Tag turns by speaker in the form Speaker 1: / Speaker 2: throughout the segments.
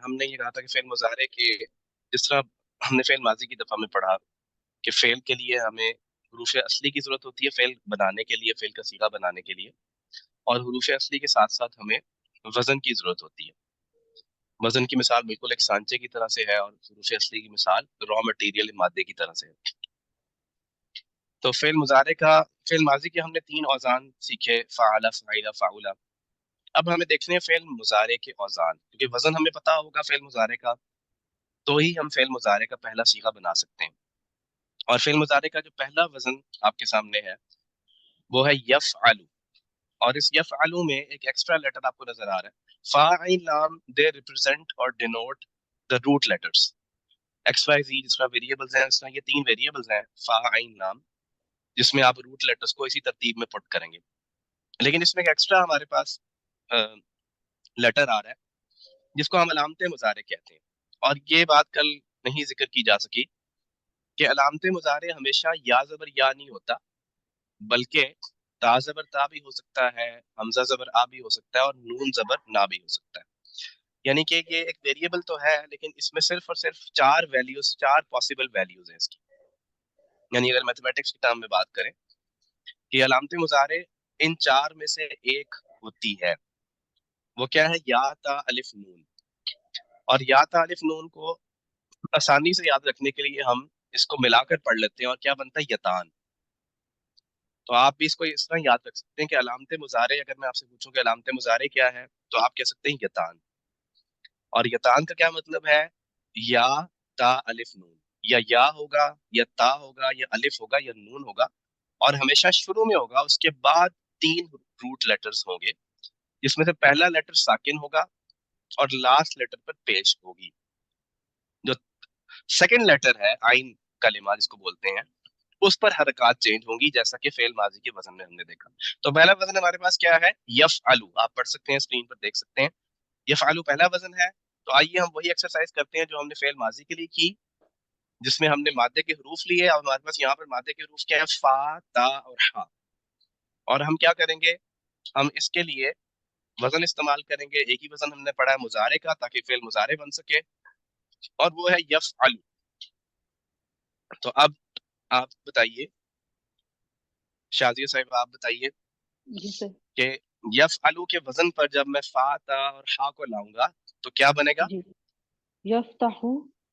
Speaker 1: ہم نے یہ کہا تھا کہ فعل مضارع کے جس طرح ہم نے فعل ماضی کی دفعہ میں پڑھا کہ فعل کے لیے ہمیں حروف اصلی کی ضرورت ہوتی ہے فعل بنانے کے لیے، فعل کا صیغہ بنانے کے لیے، اور حروف اصلی کے ساتھ ساتھ ہمیں وزن کی ضرورت ہوتی ہے۔ وزن کی مثال بالکل ایک سانچے کی طرح سے ہے، اور حروف اصلی کی مثال را مٹیریل مادے کی طرح سے ہے۔ تو فعل ماضی کے ہم نے 3 اوزان سیکھے، فعل، فعل، فعول۔ اب ہمیں دیکھنے ہیں فعل مضارع کے اوزان، کیونکہ وزن ہمیں پتا ہوگا فعل مضارع کا، تو ہی ہم فعل مضارع کا پہلا صیغہ بنا سکتے ہیں۔ اور فعل مضارع کا جو پہلا وزن آپ کے سامنے ہے وہ ہے یفعل، اور اس یفعل میں ایک ایکسٹرا لیٹر آپ کو نظر آ رہا ہے، فاعل نام دے ریپرزینٹ اور denote the root letters, X Y Z جس طرح ویریبلز ہیں، اس طرح یہ 3 ویریبلز ہیں فاعل نام، جس میں آپ روٹ لیٹرز کو اسی ترتیب میں پٹ کریں گے۔ لیکن اس میں ایک ایکسٹرا ہمارے پاس لیٹر آ رہا ہے جس کو ہم علامت مضارع کہتے ہیں، اور یہ بات کل نہیں ذکر کی جا سکی کہ علامت مضارع ہمیشہ یا زبر یا نہیں ہوتا، بلکہ تا زبر تا بھی ہو سکتا ہے، حمزہ زبر آ بھی ہو سکتا ہے، اور نون زبر نا بھی ہو سکتا ہے۔ یعنی کہ یہ ایک ویریبل تو ہے، لیکن اس میں صرف اور صرف 4 پاسبل ویلیوز ہیں اس کی۔ یعنی اگر میتھمیٹکس کی ٹرم میں بات کریں کہ علامت مضارع ان 4 میں سے ایک ہوتی ہے، وہ کیا ہے؟ یا تا الف نون۔ اور یا تا الف نون کو آسانی سے یاد رکھنے کے لیے ہم اس کو ملا کر پڑھ لیتے ہیں، اور کیا بنتا ہے؟ یتان۔ تو آپ بھی اس کو اس طرح یاد رکھ سکتے ہیں کہ علامت مضارع، اگر میں آپ سے پوچھوں کہ علامت مضارع کیا ہے، تو آپ کہہ سکتے ہیں یتان۔ اور یتان کا کیا مطلب ہے؟ یا تا الف نون، یا ہوگا، یا تا ہوگا، یا الف ہوگا، یا نون ہوگا، اور ہمیشہ شروع میں ہوگا، اس کے بعد 3 روٹ لیٹرز ہوں گے، جس میں سے پہلا لیٹر ساکن ہوگا اور لاسٹ لیٹر پر پیش ہوگی۔ جو سیکنڈ لیٹر ہے آئین کلمہ جس کو بولتے ہیں، اس پر حرکات چینج ہوں گی، جیسا کہ فعل ماضی کے وزن میں ہم نے دیکھا۔ تو پہلا وزن ہمارے پاس کیا ہے؟ یفعلو، آپ پڑھ سکتے ہیں، اسکرین پر دیکھ سکتے ہیں، یفعلو پہلا وزن ہے۔ تو آئیے ہم وہی ایکسرسائز کرتے ہیں جو ہم نے فعل ماضی کے لیے کی، جس میں ہم نے مادے کے حروف لیے، اور ہمارے پاس یہاں پر مادے کے حروف کیا ہے؟ فا، تا اور ہا۔ اور ہم کیا کریں گے؟ ہم اس کے لیے وزن استعمال کریں گے، ایک ہی وزن ہم نے پڑھا ہے مضارع کا، تاکہ فعل مضارع بن سکے، اور وہ ہے یفعلو۔ تو اب آپ بتائیے، شازیہ صاحب آپ بتائیے
Speaker 2: جی سر۔
Speaker 1: کہ یفعلو کے وزن پر جب میں فا، تا اور ہا کو لاؤں گا تو کیا بنے گا؟
Speaker 2: جی، یفتح۔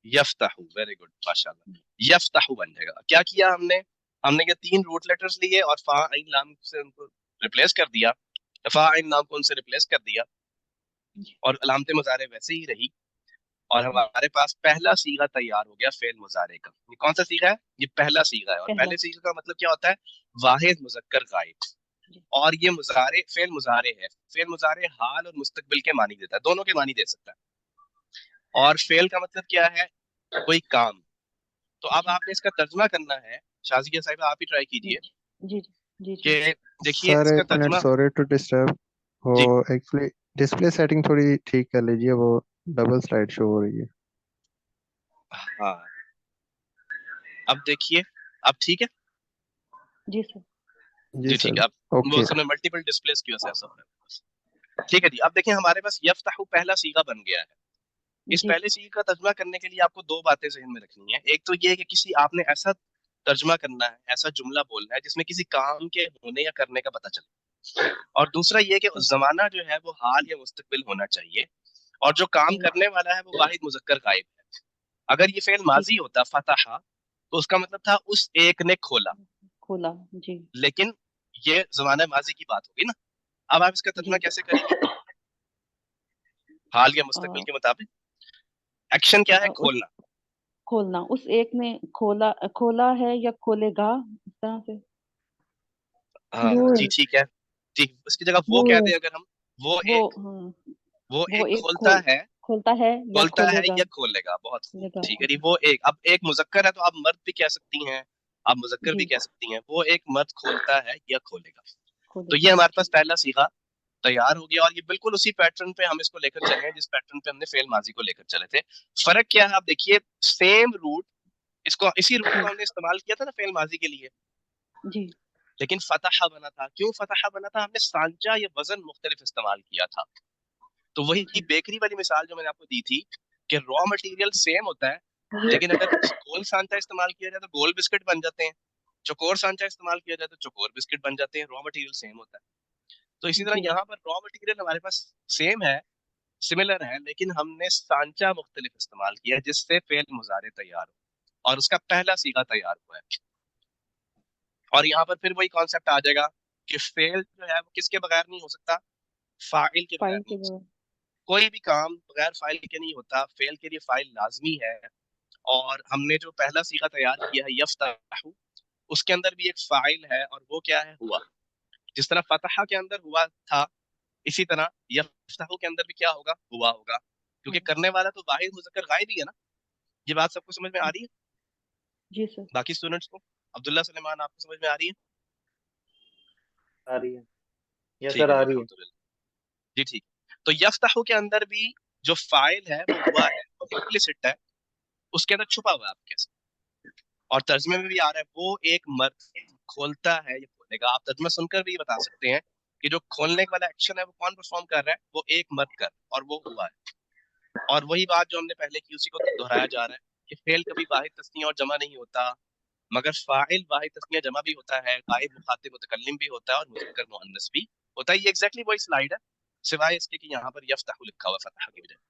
Speaker 1: یفتح، ویری گڈ، ماشاءاللہ، یفتح بن جائے گا۔ کیا کیا ہم نے یہ 3 روٹ لیٹرز لیے اور فا عین لام سے ان کو ریپلیس کر دیا، فا عین لام کو ان سے ریپلیس کر دیا، اور علامت مضارع ویسے ہی رہی، اور ہمارے پاس پہلا صیغہ تیار ہو گیا فعل مضارع کا۔ یہ کون سا صیغہ ہے؟ یہ پہلا صیغہ ہے، اور
Speaker 2: پہلا۔
Speaker 1: پہلے صیغہ کا مطلب کیا ہوتا ہے؟ واحد مذکر غائب۔ اور یہ فعل مضارع ہے، فعل مضارع حال اور مستقبل کے معنی دیتا ہے، دونوں کے معنی دے سکتا ہے۔ اور فعل کا مطلب کیا ہے؟ کوئی کام۔ تو اب آپ نے اس کا ترجمہ کرنا ہے، شازیہ صاحب آپ ہی ٹرائی کیجئے
Speaker 2: جی جی
Speaker 1: کہ دیکھیے
Speaker 3: سر
Speaker 1: اس کا
Speaker 3: ایک منٹ،
Speaker 1: ترجمہ۔
Speaker 3: سوری ٹو ڈسٹرب، وہ
Speaker 1: جی
Speaker 3: ایکچولی ڈسپلے سیٹنگ تھوڑی ٹھیک کر لیجئے، وہ ڈبل سلائڈ شو ہو رہی ہے۔
Speaker 1: ہاں، اب دیکھیے، اب ٹھیک ہے؟
Speaker 2: جی سر۔
Speaker 1: جی
Speaker 3: جی
Speaker 1: ٹھیک
Speaker 3: سر،
Speaker 1: ہے، اب وہ
Speaker 3: اوکے۔
Speaker 1: اصل میں ملٹیپل ڈسپلیز کی وجہ سے ایسا ہو رہا ہے۔ ٹھیک ہے جی، اب دیکھیں ہمارے پاس یفتح پہلا صیغہ بن گیا ہے۔ اس
Speaker 2: جی
Speaker 1: پہلے صیغے کا ترجمہ کرنے کے لیے آپ کو 2 باتیں ذہن میں رکھنی ہے۔ ایک تو یہ ہے کہ کسی آپ نے ایسا ترجمہ کرنا ہے، ایسا جملہ بولنا ہے جس میں کسی کام کے ہونے یا کرنے کا پتہ چلے، اور دوسرا یہ کہ اس زمانہ جو ہے وہ حال یا مستقبل ہونا چاہیے، اور جو کام کرنے والا ہے وہ واحد مذکر غائب ہے۔ اگر یہ فعل ماضی ہوتا فتح، تو اس کا مطلب تھا اس ایک نے کھولا،
Speaker 2: کھولا۔ جی
Speaker 1: لیکن یہ زمانہ ماضی کی بات ہوگی نا۔ اب آپ اس کا ترجمہ
Speaker 2: جی۔
Speaker 1: کیسے کریں گے؟ حال یا مستقبل کے مطابق ایکشن کیا ہے؟
Speaker 2: اس
Speaker 1: کھولنا۔
Speaker 2: کھولنا، اس ایک نے کھولا ہے یا کھولے گا، اس طرح سے۔
Speaker 1: ہاں جی ٹھیک ہے جی، اس کی جگہ وہ کہہ دیں اگر ہم، وہ ایک
Speaker 2: ایک
Speaker 1: کھولتا ہے،
Speaker 2: کھولتا ہے یا کھولے گا۔
Speaker 1: یا کھولے گا۔ بہت خوب،
Speaker 2: کھولے گا۔
Speaker 1: ٹھیک ہے جی، وہ ایک، اب ایک مذکر ہے تو آپ مرد بھی کہہ سکتی ہیں، آپ مذکر بھی
Speaker 2: جی،
Speaker 1: کہہ سکتی ہیں، وہ ایک مرد کھولتا ہے یا کھولے گا۔
Speaker 2: کھولے
Speaker 1: تو
Speaker 2: گا۔
Speaker 1: یہ ہمارے
Speaker 2: ٹھیک۔
Speaker 1: پاس پہلا صیغہ تیار ہو گیا، اور یہ بالکل اسی پیٹرن پہ ہم اس کو لے کر چلے ہیں جس پیٹرن پہ ہم نے فعل ماضی کو لے کر چلے تھے۔ فرق کیا ہے؟ آپ دیکھیے، سیم روٹ، اسی روٹ کو ہم نے استعمال کیا تھا نا فعل ماضی کے لیے،
Speaker 2: جی
Speaker 1: لیکن فتح بنا تھا۔ کیوں فتح بنا تھا؟ ہم نے سانچہ یا وزن مختلف استعمال کیا تھا۔ تو وہی بیکری والی مثال جو میں نے آپ کو دی تھی کہ را مٹیریل سیم ہوتا ہے لیکن اگر گول سانچا استعمال کیا جائے تو گول بسکٹ بن جاتے ہیں، چوکور سانچا استعمال کیا جائے تو چوکور بسکٹ بن جاتے ہیں، را مٹیریل سیم ہوتا ہے۔ تو اسی طرح
Speaker 2: جی
Speaker 1: یہاں پر را مٹیریل ہمارے پاس سیم ہے، سملر ہے، لیکن ہم نے سانچا مختلف استعمال کیا جس سے فعل مضارع تیار ہو اور اس کا پہلا صیغہ تیار ہوا ہے۔ اور یہاں پر پھر وہی کانسیپٹ آ جائے گا کہ فعل جو ہے وہ کس کے بغیر نہیں ہو سکتا، فاعل کے بغیر
Speaker 2: فائل
Speaker 1: نہیں
Speaker 2: کے
Speaker 1: ہو
Speaker 2: بعد
Speaker 1: سکتا۔ کوئی بھی کام بغیر فاعل کے نہیں ہوتا، فعل کے لیے فاعل لازمی ہے۔ اور ہم نے جو پہلا صیغہ تیار کیا ہے یفتح، اس کے اندر بھی ایک فاعل ہے اور وہ کیا ہے، ہوا۔ جس طرح فتح کے اندر ہوا تھا، اسی طرح یفتح کے اندر بھی کیا ہوگا، ہوا ہوگا، کیونکہ کرنے والا تو واحد مذکر غائب ہی ہے نا۔ یہ بات سب کو سمجھ میں آ رہی ہے؟
Speaker 2: جی سر
Speaker 1: باقی اسٹوڈنٹس کو، عبداللہ سلیمان آپ کو سمجھ میں آ رہی ہے؟
Speaker 4: آ رہی ہے، یس
Speaker 1: ٹھیک
Speaker 4: سر
Speaker 1: ہے جی،
Speaker 4: آ رہی ہے۔
Speaker 1: الحمدللہ جی ٹھیک۔ تو یفتح کے اندر بھی جو فاعل ہے وہ ہوا ہے، وہ امپلیسٹ ہے، اس کے اندر چھپا ہوا ہے آپ کے ساتھ۔ اور ترجمے میں بھی آ رہا ہے وہ ایک مرد کھولتا ہے یا کھولے گا۔ آپ ترجمہ سن کر بھی بتا سکتے ہیں کہ جو کھولنے والا ایکشن ہے وہ کون پرفارم کر رہا ہے، وہ ایک مرد کر، اور وہ ہوا ہے۔ اور وہی بات جو ہم نے پہلے کی اسی کو دہرایا جا رہا ہے کہ فعل کبھی واحد تثنیہ اور جمع نہیں ہوتا، مگر فاعل واحد تثنیہ جمع بھی ہوتا ہے، غائب مخاطب متکلم بھی ہوتا ہے، اور مذکر مؤنث بھی ہوتا ہے۔ یہ ایگزیکٹلی وہی سلائیڈ ہے، سوائے اس کے کہ یہاں پر یفتح لکھا ہوا فتح کی بجائے۔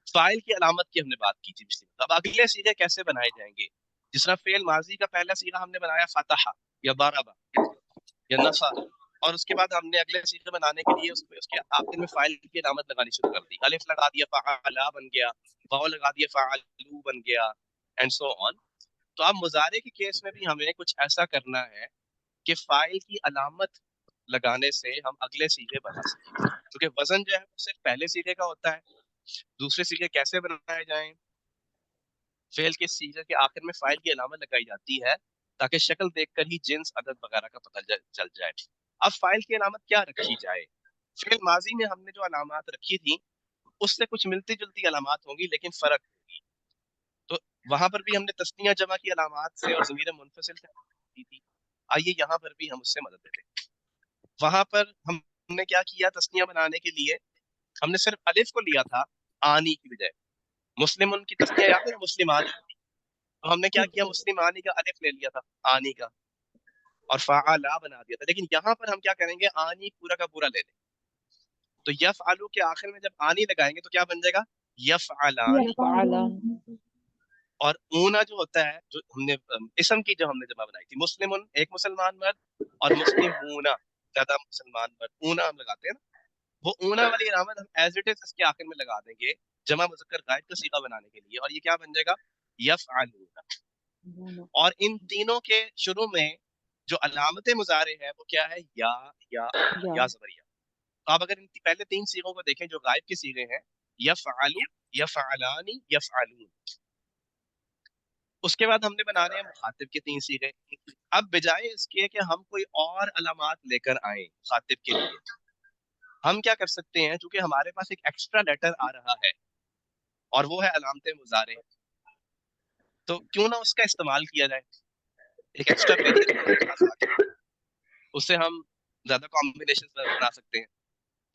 Speaker 1: فاعل کی علامت کی ہم نے بات کی تھی پچھلی بار۔ اب اگلے صیغے کیسے بنائے جائیں گے؟ جس طرح فعل ماضی کا پہلا صیغہ ہم نے بنایا فتح یا ضرب یا نفع، اور اس کے بعد ہم نے اگلے صیغے بنانے کے لیے اس کے آخر میں فاعل کی علامت لگانی شروع کر دی، الف لگا دیا فعلا بن گیا، واو لگا دیا فعلو بن گیا، اینڈ سو آن۔ تو اب مضارع کے کیس میں بھی ہمیں کچھ ایسا کرنا ہے کہ فاعل کی علامت لگانے سے ہم اگلے صیغے بنا سکیں، کیونکہ وزن جو ہے وہ صرف پہلے صیغے کا ہوتا ہے۔ دوسرے صیغے کیسے بنائے جائیں؟ فعل کے صیغے کے آخر میں فاعل کی علامت لگائی جاتی ہے تاکہ شکل دیکھ کر ہی جنس عدد وغیرہ کا پتہ چل جائے۔ اب فاعل کی علامت کیا رکھی جائے؟ فعل ماضی میں ہم نے جو علامات رکھی تھی اس سے کچھ ملتی جلتی علامات ہوں گی لیکن فرق ہوگی۔ تو وہاں پر بھی ہم نے تثنیہ جمع کی علامات سے اور ضمیر منفصل سے کی تھی، آئیے یہاں پر بھی ہم اس سے مدد لیتے ہیں۔ وہاں پر ہم نے کیا کیا، تثنیہ بنانے کے لیے ہم نے صرف الف کو لیا تھا آنی کی بجائے۔ مسلم کی تثنیہ یاد ہے، مسلمانی، تو ہم نے کیا کیا، مسلمانی کا الف لے لیا تھا آنی کا اور فعلا بنا دیا تھا، لیکن یہاں پر ہم کیا کریں گے، آنی پورا کا پورا لے لیں۔ تو یفعلو کے آخر میں جب آنی لگائیں گے تو کیا بن جائے گا، یفعلانی۔
Speaker 2: یفعلان
Speaker 1: اور اونا جو ہوتا ہے، جو ہم نے اسم کی جو ہم نے جمع بنائی تھی، مسلم ایک مسلمان مرد اور مسلمونا زیادہ مسلمان مرد، اونا ہم لگاتے ہیں نا، وہ اونا والی علامت ہم ایز اٹ از اس کے آخر میں لگا دیں گے جمع مذکر غائب کا صیغہ بنانے کے لیے، اور یہ کیا بن جائے گا، یفعلون۔ اور ان تینوں کے شروع میں جو علامت مضارع ہے وہ کیا ہے، یا یا
Speaker 2: یا
Speaker 1: یا زبریہ۔ تو آپ اگر ان پہلے تین صیغوں کو دیکھیں جو غائب کے صیغے ہیں، یفعلو، یفعلانی، یفعلون، اس کے بعد ہم نے بنانے ہیں مخاطب کے تین صیغے۔ اب بجائے اس کے کہ ہم کوئی اور علامات لے کر آئیں مخاطب کے لیے، ہم کیا کر سکتے ہیں، چونکہ ہمارے پاس ایک ایکسٹرا لیٹر آ رہا ہے اور وہ ہے علامت مضارع، تو کیوں نہ اس کا استعمال کیا جائے۔ ایک ایکسٹرا ویریبل ہمارے پاس آ گیا، اس سے ہم زیادہ کمبینیشن بنا سکتے ہیں۔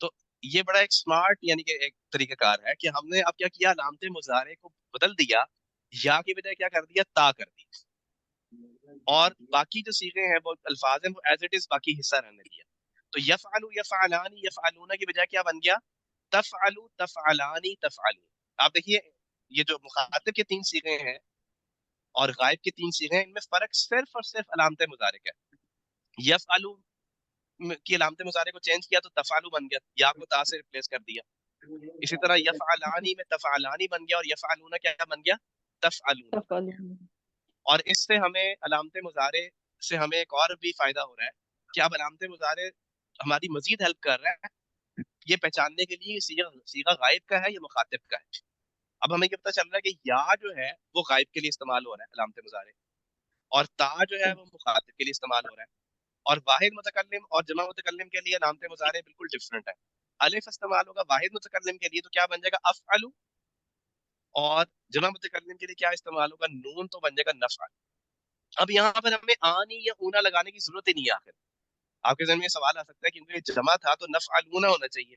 Speaker 1: تو یہ بڑا ایک سمارٹ یعنی کہ ایک طریقہ کار ہے کہ ہم نے اب کیا کیا، علامت مضارع کو بدل دیا، یا کی بجائے کیا کر دیا، تا کر دی، اور باقی جو صیغے ہیں وہ الفاظ ہیں وہ ایز اٹ از باقی حصہ رہنے دیا۔ تو یفعلو، یفعلانی، یفعلون کی بجائے کیا بن گیا، تفعلو، تفعلانی، تفعلون۔ آپ دیکھیے یہ جو مخاطب کے تین صیغے ہیں اور غائب کے تین صیغے ہیں، ان میں فرق صرف اور صرف علامت مضارع کا ہے۔ یفعلو کی علامت مضارع کو چینج کیا تو تفعلو بن گیا، یا کو تا سے ریپلیس کر دیا۔ اسی طرح یفعلانی میں تفعلانی بن گیا، اور یفعلون کیا بن گیا، تفعلون بن گیا۔
Speaker 2: تفعلون
Speaker 1: اور اس سے ہمیں علامت مضارع سے ہمیں ایک اور بھی فائدہ ہو رہا ہے کہ اب علامت مضارع ہماری مزید ہیلپ کر رہا ہے یہ پہچاننے کے لیے صیغہ غائب کا ہے یا مخاطب کا ہے۔ اب ہمیں یہ پتہ چل رہا ہے کہ یا جو ہے وہ غائب کے لیے استعمال ہو رہا ہے علامت مضارع، اور تا جو ہے وہ مخاطب کے لیے استعمال ہو رہا ہے، اور واحد متکلم اور جمع متکلم کے لیے علامت مضارع بالکل ڈفرینٹ ہے۔ الف استعمال ہوگا واحد متکلم کے لیے تو کیا بن جائے گا، افعلو، اور جمع متکلم کے لیے کیا استعمال ہوگا، نون تو بن جائے گا نفعل۔ اب یہاں پر ہمیں آنی یا اونا لگانے کی ضرورت ہی نہیں ہے۔ آخر آپ کے ذہن میں یہ سوال آ سکتا ہے کہ کیونکہ جمع تھا تو نفعلون ہونا چاہیے،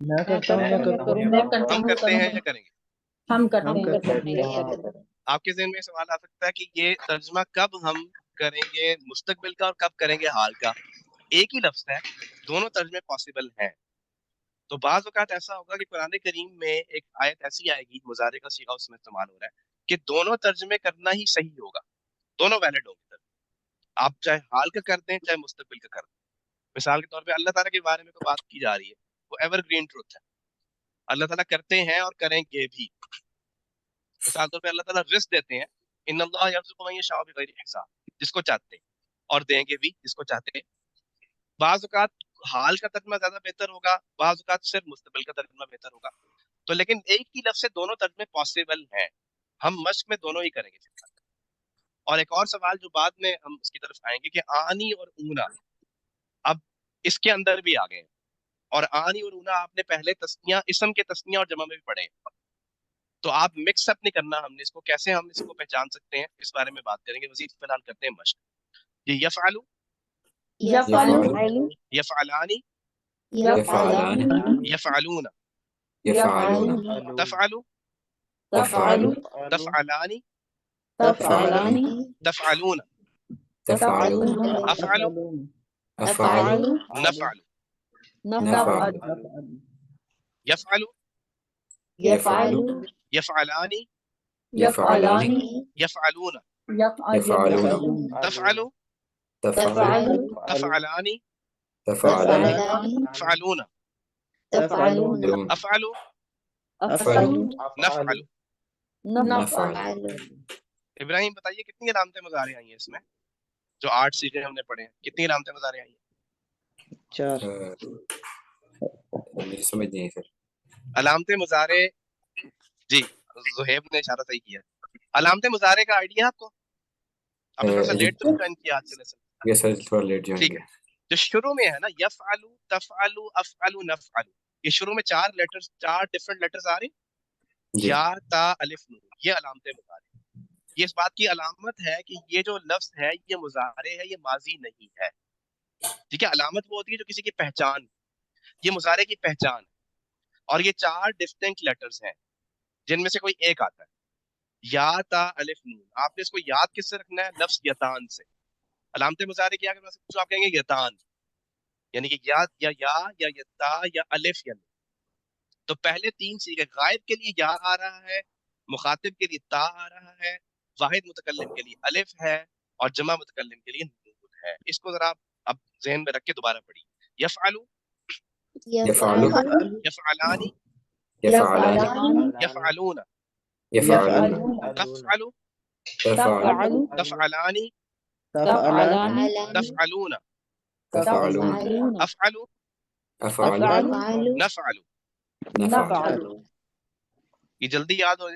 Speaker 4: میں کرتا ہوں یا کروں
Speaker 2: میں کرتا
Speaker 1: ہم
Speaker 2: ہوں
Speaker 1: کرتے ہیں یا کریں گے؟
Speaker 2: ہم کرتے
Speaker 4: ہم
Speaker 2: ہیں
Speaker 4: کرتے
Speaker 2: کریں گے یا کریں گے۔
Speaker 1: آپ کے ذہن میں سوال آ سکتا ہے کہ یہ ترجمہ کب ہم کریں گے مستقبل کا اور کب کریں گے حال کا؟ ایک ہی لفظ ہے، دونوں ترجمے پاسبل ہیں۔ تو بعض اوقات ایسا ہوگا کہ قرآن کریم میں ایک آیت ایسی آئے گی، مضارع کا صیغہ اس میں استعمال ہو رہا ہے، کہ دونوں ترجمے کرنا ہی صحیح ہوگا، دونوں ویلڈ ہوں گے۔ آپ چاہے حال کا کر دیں چاہے مستقبل کا کر دیں۔ مثال کے طور پہ اللہ تعالیٰ کے بارے میں کوئی بات کی جا رہی ہے، وہ ایور گرین ٹروتھ ہے، اللہ تعالیٰ کرتے ہیں اور کریں گے بھی۔ مثال طور پہ اللہ تعالیٰ رزق دیتے ہیں، ان اللہ یرزق من یشاء بغیر حساب، جس کو چاہتے ہیں، اور دیں گے بھی جس کو چاہتے ہیں۔ بعض اوقات حال کا ترجمہ زیادہ بہتر ہوگا، بعض اوقات صرف مستقبل کا ترجمہ بہتر ہوگا۔ تو لیکن ایک ہی لفظ سے دونوں ترجمے پاسبل ہیں، ہم مشق میں دونوں ہی کریں گے۔ اور ایک اور سوال جو بعد میں ہم اس کی طرف آئیں گے کہ آنی اور اونا اب اس کے اندر بھی آ گئے ہیں، اور آنی اور اونا آپ نے پہلے تسنیہ، اسم کے تسنیہ اور جمع میں بھی پڑھے ہیں۔ تو آپ مکس اپ نہیں کرنا ہم نے اس کو، کیسے ہم اس کو پہچان سکتے ہیں اس بارے میں بات کریں گے۔ مزید فی الحال کرتے ہیں مشق۔ یہ یفعلو،
Speaker 2: یفعلو،
Speaker 1: یفعلانی،
Speaker 2: یفعلان،
Speaker 1: یفعلون،
Speaker 2: یفعلون،
Speaker 1: تفعلو،
Speaker 2: تفعلو،
Speaker 1: تفعلانی،
Speaker 2: تفعلان،
Speaker 1: تفعلون،
Speaker 2: تفعلون،
Speaker 1: افعلو،
Speaker 2: افعلو،
Speaker 1: نفعلو،
Speaker 2: نفعل،
Speaker 1: یفعلو،
Speaker 2: یفعلو،
Speaker 1: یفعلانی،
Speaker 2: یفعلان،
Speaker 1: یفعلون،
Speaker 2: یفعلون،
Speaker 1: تفعلو،
Speaker 2: تفعلو،
Speaker 1: تفعلانی،
Speaker 2: تفعلان،
Speaker 1: تفعلون،
Speaker 2: تفعلون،
Speaker 1: افعلو،
Speaker 2: افعلو،
Speaker 1: نفعلو۔
Speaker 2: نفعل۔
Speaker 1: ابراہیم بتائیے کتنی علامتیں مضارع آئی ہیں اس میں؟ جو 8 سیغے ہم نے پڑھے ہیں، کتنی علامتیں مضارع آئی ہیں؟
Speaker 4: 4۔
Speaker 5: مجھے سمجھ نہیں سر۔
Speaker 1: علامت مضارع، جی زہیب نے اشارہ صحیح کیا۔ علامت مضارع کا آئیڈیا ہے آپ کو؟ آپ نے تھوڑا سا لیٹ تو جوائن کیا آج کے لیسن؟
Speaker 5: یس سر، تھوڑا لیٹ جوائن
Speaker 1: ٹھیک
Speaker 5: کیا۔
Speaker 1: ہے، جو شروع میں ہے نا یفعلو، تفعلو، افعلو، نفعلو، یہ شروع میں 4 لیٹرز، 4 ڈفرنٹ لیٹرز آ رہے ہیں،
Speaker 5: جی
Speaker 1: یا، تا، الف، نون، یہ علامت مضارع۔ یہ اس بات کی علامت ہے کہ یہ جو لفظ ہے یہ مضارع ہے، یہ ماضی نہیں ہے۔ ٹھیک ہے، علامت وہ ہوتی ہے جو کسی کی پہچان، یہ مضارع کی پہچان ہے۔ اور یہ 4 ڈسٹنکٹ لیٹرز ہیں جن میں سے کوئی ایک آتا ہے، یا، تا، الف، نون۔ آپ نے اس کو یاد کس سے رکھنا ہے؟ لفظ یتان سے۔ علامت مضارع کیا اگر تو آپ کہیں گے یتان، یعنی کہ یا یتا یا الف یا نون۔ تو پہلے 3 سیغے، غائب کے لیے یا آ رہا ہے، مخاطب کے لیے تا آ رہا ہے، واحد متکلم کے لیے الف ہے، اور جمع متکلم کے لیے نون ہے۔ اس کو ذرا اب ذہن میں رکھ کے دوبارہ پڑھیے۔ یفعلو،
Speaker 5: یفعلو،
Speaker 1: یفعلانی،
Speaker 5: یفعلان،
Speaker 1: یفعلون،
Speaker 5: یفعلون،
Speaker 1: تفعلو،
Speaker 2: تفعلو،
Speaker 1: تفعلانی،
Speaker 2: تفعلان،
Speaker 1: تفعلون،
Speaker 5: تفعلون،
Speaker 1: افعلو،
Speaker 5: افعلو،
Speaker 1: نفعلو۔
Speaker 2: نفعل،
Speaker 1: یہ جلدی یاد ہو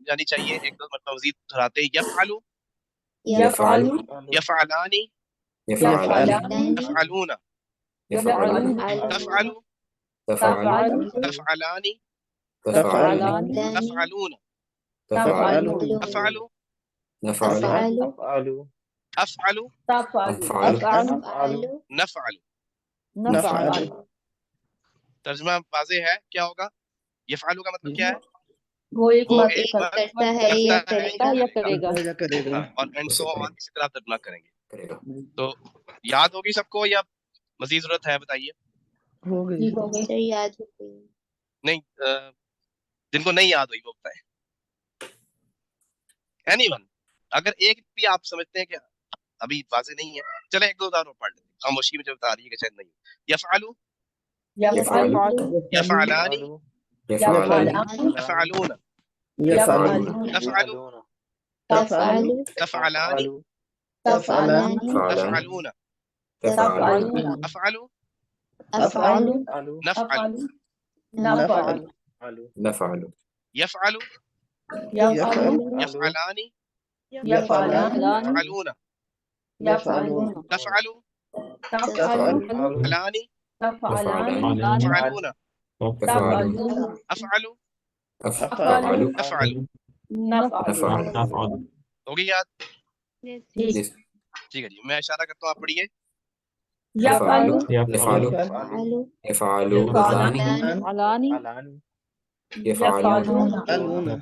Speaker 1: جانی چاہیے، ایک دو مرتبہ مزید دہراتے ہیں۔ یفعلو،
Speaker 2: یفعلو،
Speaker 1: یفعلانی،
Speaker 5: یفعلان،
Speaker 1: تفعلون،
Speaker 2: یفعلون،
Speaker 1: تفعلو،
Speaker 5: تفعلو،
Speaker 1: تفعلانی،
Speaker 2: تفعلان،
Speaker 1: تفعلون،
Speaker 2: تفعلون،
Speaker 1: افعلو،
Speaker 5: نفعلو،
Speaker 1: افعلو،
Speaker 2: افعلو،
Speaker 1: نفعلو۔
Speaker 2: نفعل۔
Speaker 1: ترجمہ واضح ہے؟ کیا ہوگا؟ یفعلو کا مطلب کیا ہے؟
Speaker 2: وہ ایک
Speaker 1: وہ
Speaker 2: مرد
Speaker 1: ایک
Speaker 2: کرتا
Speaker 1: مرد
Speaker 2: ہے یا
Speaker 1: کرتا ہے
Speaker 2: کرے گا یا کرے گا۔
Speaker 4: یا کرے گا۔
Speaker 1: ہاں، اور اینڈ سو آن، اسی طرح آپ ترجمہ کریں گے۔
Speaker 5: کرے گا۔
Speaker 1: تو یاد ہوگی سب کو یا مزید ضرورت ہے؟ بتائیے۔
Speaker 4: ہو گئی۔
Speaker 6: یاد ہو گئی۔
Speaker 1: نہیں، جن کو نہیں یاد ہوئی وہ بتائیں۔ اینی ون، اگر ایک بھی آپ سمجھتے ہیں کہ ابھی واضح نہیں ہے، چلیں ایک دو اور پڑھ لیتے ہیں، خاموشی میں جو بتا رہی ہے کہ شاید نہیں۔ یفعلو،
Speaker 5: یفعلو،
Speaker 1: یفعلانی،
Speaker 5: یفعلان،
Speaker 1: یفعلون،
Speaker 5: یفعلون،
Speaker 1: تفعلو،
Speaker 6: تفعلو،
Speaker 1: تفعلانی،
Speaker 6: تفعلان،
Speaker 1: تفعلون،
Speaker 5: تفعلون،
Speaker 1: افعلو،
Speaker 6: افعلو،
Speaker 1: نفعل،
Speaker 2: نفعل،
Speaker 5: نفعلو،
Speaker 1: یفعلو،
Speaker 2: یفعل،
Speaker 1: یفعلانی،
Speaker 2: یفعلان،
Speaker 1: یفعلون،
Speaker 2: یفعلون،
Speaker 1: تفعلو،
Speaker 2: تفعل،
Speaker 1: فعلانی،
Speaker 2: تفعلان،
Speaker 1: تفعلون،
Speaker 2: تفعلون،
Speaker 1: افعلو،
Speaker 5: افعلو،
Speaker 1: نفعلو۔
Speaker 2: نفعل۔
Speaker 5: نفعلو۔
Speaker 1: ہوگی یاد؟
Speaker 2: ٹھیک،
Speaker 1: ٹھیک ہے جی، میں اشارہ کرتا ہوں، آپ پڑھیے۔
Speaker 5: يفعل
Speaker 6: يفعل
Speaker 5: يفعل
Speaker 6: يفعلان
Speaker 2: علانی
Speaker 5: يفعلون
Speaker 4: يفعلون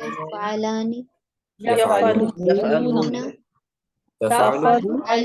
Speaker 6: يفعلان
Speaker 4: يفعلون
Speaker 5: تفعل
Speaker 6: تفعل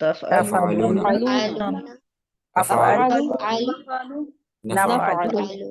Speaker 5: تفعلون
Speaker 6: تفعلون
Speaker 5: أفعل
Speaker 6: تفعل
Speaker 5: نفعل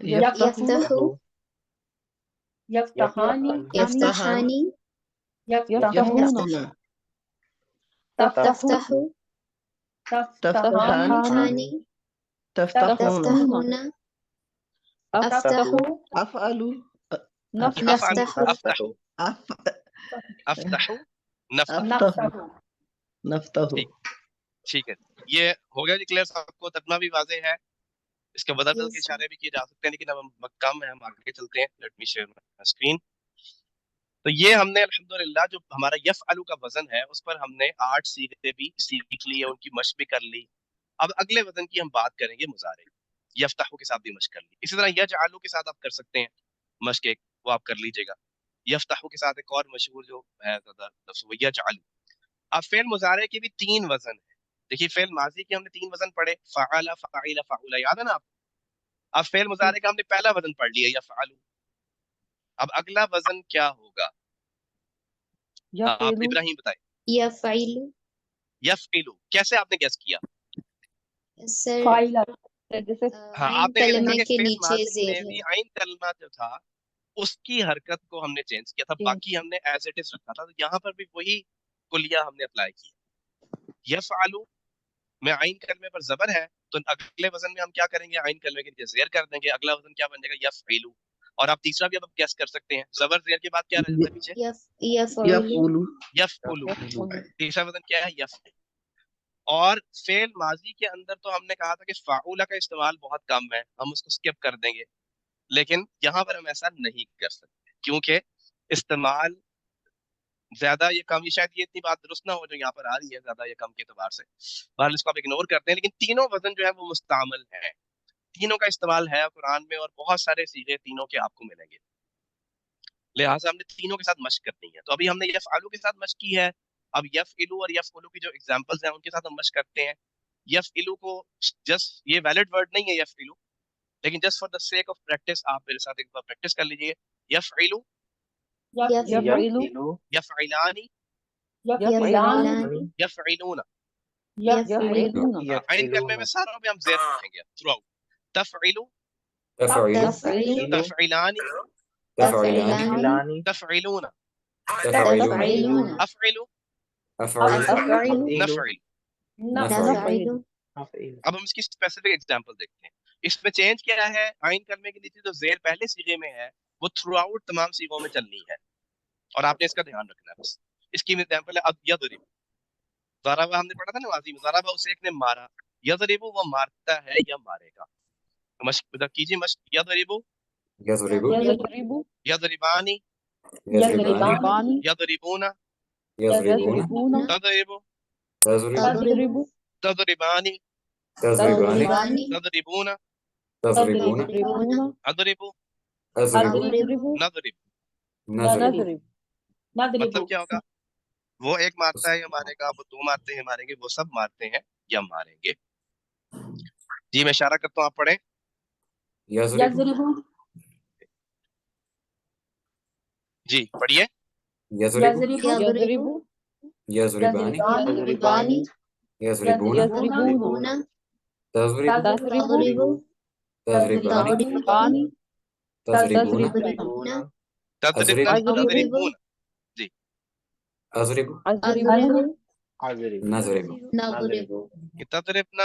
Speaker 6: يفتح
Speaker 7: يفتحان
Speaker 6: يفتحان
Speaker 7: يفتحون
Speaker 6: تفتح
Speaker 7: تفتحان
Speaker 6: تفتحان
Speaker 2: تفتحون
Speaker 6: تفتحون
Speaker 2: أفتح
Speaker 6: أفعل
Speaker 2: نفتح
Speaker 1: أفعل أفتح أفتح نفتح
Speaker 6: نفتح
Speaker 1: ٹھیک ٹھیک ہے یہ ہو گیا جی کلیئر سب کو ترجمہ بھی واضح ہے اس کے بدل بدل کے اشارے بھی کیے جا سکتے ہیں لیکن اب ہم وقت کم ہے ہم آگے چلتے ہیں let me share my screen تو یہ ہم نے الحمدللہ جو ہمارا یفعلو کا وزن ہے اس پر ہم نے 8 سیغے بھی سیکھ لی ہے ان کی مشق بھی کر لی اب اگلے وزن کی ہم بات کریں گے مضارع یفتحو کے ساتھ بھی مشق کر لی اسی طرح یجعلو کے ساتھ آپ کر سکتے ہیں مشق ایک وہ آپ کر لیجئے گا یفتحو کے ساتھ ایک اور مشہور جو ہے زیادہ لفظ وہ یجعلو اب فعل مضارع کے بھی 3 وزن ہیں دیکھیے فعل ماضی کے ہم نے 3 وزن پڑھے فعل فعیل فعول یاد ہے نا آپ اب فعل مضارع کا ہم نے پہلا وزن پڑھ لیا یفعلو اب اگلا وزن کیا ہوگا آپ
Speaker 2: يفعل
Speaker 1: ابراہیم بتائیں
Speaker 6: يفعل
Speaker 1: یفعلو کیسے آپ نے گیس کیا
Speaker 6: سر
Speaker 7: فاعل
Speaker 2: جیسے
Speaker 1: ہاں
Speaker 6: عین
Speaker 1: آپ نے
Speaker 6: کلمے
Speaker 1: دیکھا کہ
Speaker 6: کے
Speaker 1: فعل
Speaker 6: نیچے
Speaker 1: ماضی
Speaker 6: زیر
Speaker 1: میں
Speaker 6: ہے
Speaker 1: بھی عین کلمہ جو تھا اس کی حرکت کو ہم نے چینج کیا تھا باقی ہم نے ایز اٹ از رکھا تھا تو یہاں پر بھی وہی کلیہ ہم نے اپلائی کی یفعلو میں عین کلمے پر زبر ہے تو اگلے وزن میں ہم کیا کریں گے عین کلمے کے نیچے زیر کر دیں گے اگلا وزن کیا بن جائے گا یفعلو اور آپ تیسرا بھی اب گیس کر سکتے ہیں زبر زیر کے بعد کیا رہ جاتا ہے پیچھے
Speaker 6: يفعل
Speaker 1: یفعلو تیسرا وزن کیا ہے یفعل اور فعل ماضی کے اندر تو ہم نے کہا تھا کہ فاعولہ کا استعمال بہت کم ہے ہم اس کو سکپ کر دیں گے لیکن یہاں پر ہم ایسا نہیں کر سکتے کیونکہ استعمال زیادہ یہ کم یہ شاید یہ اتنی بات درست نہ ہو جو یہاں پر آ رہی ہے زیادہ یا کم کے اعتبار سے بہرحال اس کو آپ اگنور کرتے ہیں لیکن تینوں وزن جو ہے وہ مستعمل ہیں تینوں کا استعمال ہے قرآن میں اور بہت سارے صیغے تینوں کے آپ کو ملیں گے لہٰذا ہم نے تینوں کے ساتھ مشق کرنی ہے تو ابھی ہم نے یفعلو کے ساتھ مشق کی ہے اب یفعلو اور یفعلو کی جو ایگزامپلز ہیں ان کے ساتھ ہم مشق کرتے ہیں یفعلو کو جسٹ یہ ویلڈ ورڈ نہیں ہے یفعلو لیکن just for the sake of practice آپ میرے ساتھ ایک بار پریکٹس کر لیجیے یفعلو
Speaker 2: يفعل
Speaker 1: یفعلانی
Speaker 7: يفعلان
Speaker 1: یفعلون
Speaker 2: يفعلون
Speaker 1: عین کلمے میں ساروں میں ہم زیر رکھیں گے تھرو آؤٹ تفعلو
Speaker 5: تفعيل
Speaker 1: تفعلانی
Speaker 5: تفعلان
Speaker 1: تفعلون
Speaker 5: تفعلون
Speaker 1: افعلو
Speaker 5: أفعل
Speaker 1: نفعل
Speaker 6: نفعل
Speaker 1: اب ہم اس کی اسپیسیفک ایگزامپل دیکھتے ہیں اس میں چینج کیا ہے عین کلمے کے نیچے جو زیر پہلے صیغے میں ہے وہ تھرو آؤٹ تمام صیغوں میں چلنی ہے اور آپ نے اس کا دھیان رکھنا ہے بس اس کی ایگزامپل ہے اب یضرب ضربہ ہم نے پڑھا تھا نا ماضی میں ضربہ اسے ایک نے مارا یضرب وہ مارتا ہے یا مارے گا مشق کیجیے مشق یضرب
Speaker 5: يضرب
Speaker 2: يضرب
Speaker 1: یضربانی
Speaker 5: يضربان
Speaker 1: یضربون
Speaker 5: يضربون
Speaker 1: تضرب
Speaker 5: تضرب
Speaker 2: تضرب
Speaker 1: تضربانی
Speaker 5: تضربان
Speaker 1: تضربون
Speaker 5: تضربون
Speaker 2: تضربون
Speaker 1: اضرب
Speaker 5: أضرب
Speaker 2: أضرب
Speaker 1: نضرب
Speaker 5: نضرب
Speaker 1: مطلب کیا ہوگا وہ ایک مارتا ہے یا مارے گا وہ دو مارتے ہیں ماریں گے وہ سب مارتے ہیں یا ماریں گے جی میں اشارہ کرتا ہوں آپ پڑھیں
Speaker 5: يضرب
Speaker 1: جی پڑھیے
Speaker 5: يضرب
Speaker 2: يضرب
Speaker 5: يضربان
Speaker 2: يضربان
Speaker 5: يضربون
Speaker 2: يضربون
Speaker 5: تضرب
Speaker 2: تضرب
Speaker 5: تضربان
Speaker 2: تضربان
Speaker 5: تضربون
Speaker 1: تضربنا
Speaker 5: أضرب
Speaker 1: تضربون جی
Speaker 5: أضرب
Speaker 2: أضرب
Speaker 5: نضرب
Speaker 6: نضرب
Speaker 1: یہ تضربنا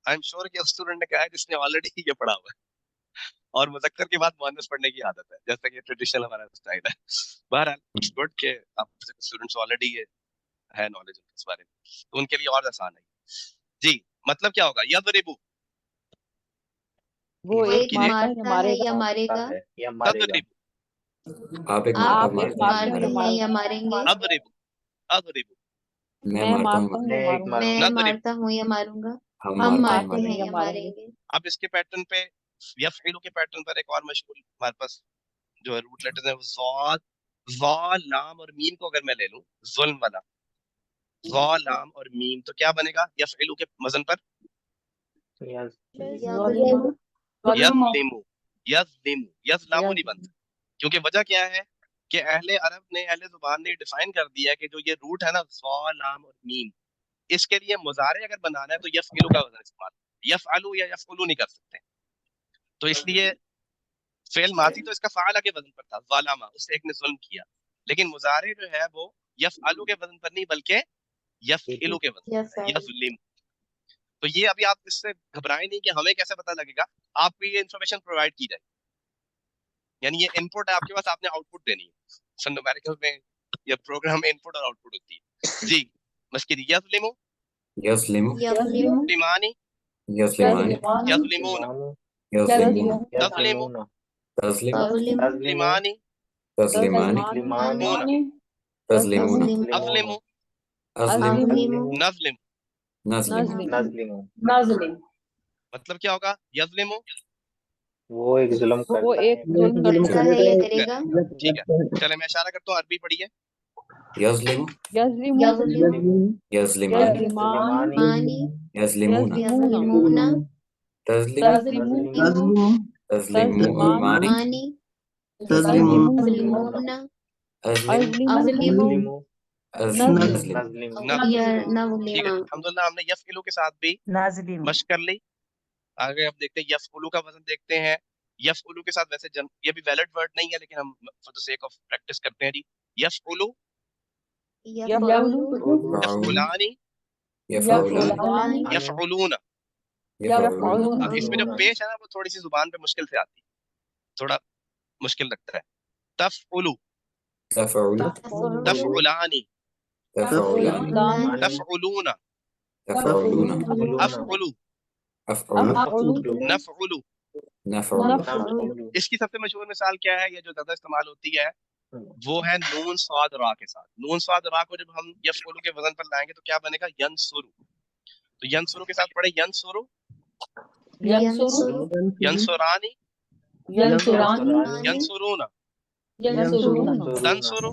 Speaker 1: آئی ایم شور کہ اسٹوڈنٹ نے کہا ہے جس نے آلریڈی یہ پڑھا ہوا ہے اور مذکر کے بعد مؤنث پڑھنے کی عادت ہے جیسا کہ ٹریڈیشنل ہمارا اسٹائل ہے بہرحال اٹس گڈ کہ آپ اسٹوڈنٹس آلریڈی یہ ہے نالج اس بارے میں تو ان کے لیے اور آسان ہے جی مطلب کیا ہوگا یضرب
Speaker 2: وہ ایک
Speaker 1: کیجیے
Speaker 2: مارتا ہے یا مارے گا
Speaker 6: یا مارے گا
Speaker 1: تضرب
Speaker 5: آپ ایک
Speaker 6: آپ
Speaker 2: ایک
Speaker 5: مارتے
Speaker 2: مارتے
Speaker 6: مارتے
Speaker 2: ہیں
Speaker 6: ہیں یا ماریں گے
Speaker 1: اضرب اضرب
Speaker 5: میں
Speaker 2: میں
Speaker 5: مارتا ہوں
Speaker 2: مارتا ہوں یا ماروں
Speaker 6: میں
Speaker 1: نضرب
Speaker 6: مارتا ہوں یا ماروں گا
Speaker 5: ہم
Speaker 6: ہم
Speaker 5: مارتے
Speaker 6: مارتے
Speaker 5: ہیں
Speaker 6: ہیں یا ماریں گے
Speaker 1: اب اس کے پیٹرن پہ یفعلو کے پیٹرن پر ایک اور مشہور ہمارے پاس جو ہے روٹ لیٹرز ہیں وہ ضاد ضا لام اور میم کو اگر میں لے لوں ظلم والا ضا لام اور میم تو کیا بنے گا یفعلو کے وزن پر
Speaker 2: ظلم
Speaker 1: یظلمو یظلمو یظلمو نہیں بنتا کیونکہ وجہ کیا ہے کہ اہل عرب نے اہل زبان نے ڈیفائن کر دیا کہ جو یہ روٹ ہے نا ضا لام اور میم اس کے لیے مضارع اگر بنانا ہے تو یفعلو کا وزن استعمال یفعلو یا یفعلو نہیں کر سکتے تو اس لیے فعل ماضی تو اس کا فعلا کے وزن پر تھا، ظلم، اس ایک نے ظلم کیا، لیکن مضارع جو ہے وہ یفعلو کے وزن پر نہیں بلکہ یفعلو کے وزن پر ہے، یظلم۔ تو یہ ابھی آپ اس سے گھبرائیں نہیں کہ ہمیں کیسے پتہ لگے گا، آپ کو یہ انفارمیشن پرووائڈ کی جائے، یعنی یہ ان پٹ ہے آپ کے پاس، آپ نے آؤٹ پٹ دینی ہے۔ سن نومیریکل میں یا پروگرام میں ان پٹ اور آؤٹ پٹ ہوتی ہے جی۔ بس کی یظلم،
Speaker 5: یظلم
Speaker 1: یظلمانی،
Speaker 5: یظلمان
Speaker 1: یظلمون،
Speaker 5: یظلمون
Speaker 1: تظلم،
Speaker 5: تظلم
Speaker 1: تظلمانی،
Speaker 5: تظلمان
Speaker 1: هون،
Speaker 5: تظلمون
Speaker 1: اظلم،
Speaker 5: أظلم
Speaker 1: نظلم۔
Speaker 5: نظلم
Speaker 7: نازلین
Speaker 1: مطلب کیا ہوگا؟ یظلم،
Speaker 8: وہ ایک ظلم
Speaker 2: وہ
Speaker 8: کرتا
Speaker 2: ایک
Speaker 8: ہے،
Speaker 2: ظلم
Speaker 6: کرتا
Speaker 2: کرتا
Speaker 6: ہے یا کرے گا،
Speaker 1: ٹھیک ہے، چلے میں اشارہ کرتا ہوں، عربی پڑھیے۔
Speaker 5: يظلم
Speaker 2: یظلم،
Speaker 5: يظلمان
Speaker 2: یظلمان،
Speaker 6: مانی
Speaker 5: يظلمون
Speaker 6: یظلمون
Speaker 5: تظلم
Speaker 2: تظلمون،
Speaker 5: تظلمان
Speaker 6: مانی
Speaker 2: تظلمون،
Speaker 6: یظلمون
Speaker 5: أظلم
Speaker 2: اظلمون،
Speaker 6: أظلم
Speaker 5: أظلم
Speaker 8: نظلم
Speaker 1: نظلم، ٹھیک ہے،
Speaker 6: نظلم
Speaker 1: الحمدللہ ہم نے یفعلو کے ساتھ بھی
Speaker 7: نازلین
Speaker 1: مشق کر لی۔ آگے اب دیکھتے ہیں یفعلو کا وزن دیکھتے ہیں۔ یفعلو کے ساتھ ویسے یہ بھی ویلڈ ورڈ نہیں ہے، لیکن ہم for the sake of practice کرتے ہیں جی۔ یفعلو،
Speaker 6: یفعلو
Speaker 1: یفعلانی،
Speaker 5: يفعلان
Speaker 6: یفعلان
Speaker 1: یفعلون۔
Speaker 5: يفعلون
Speaker 1: اب اس میں جو پیش ہے نا وہ تھوڑی سی زبان پہ مشکل سے آتی ہے، تھوڑا مشکل لگتا ہے۔ تفعلو،
Speaker 5: تفعل
Speaker 1: تفعلانی،
Speaker 5: تفعلان
Speaker 1: تفعلون،
Speaker 5: تفعلون
Speaker 1: افعلو،
Speaker 5: أفعل
Speaker 1: نفعلو۔
Speaker 5: نفعل
Speaker 1: اس کی سب سے مشہور مثال کیا ہے، یہ جو زیادہ استعمال ہوتی ہے وہ ہے نون صاد را کے ساتھ۔ نون صاد را کو جب ہم یفعلو کے وزن پر لائیں گے تو کیا بنے گا؟ ینصرو۔ تو ینصرو کے ساتھ پڑھے ینصرو،
Speaker 6: ینصرو
Speaker 1: ینصرانی،
Speaker 7: ینصرانی
Speaker 1: ینصرون،
Speaker 7: ینصرون
Speaker 1: تنصرو،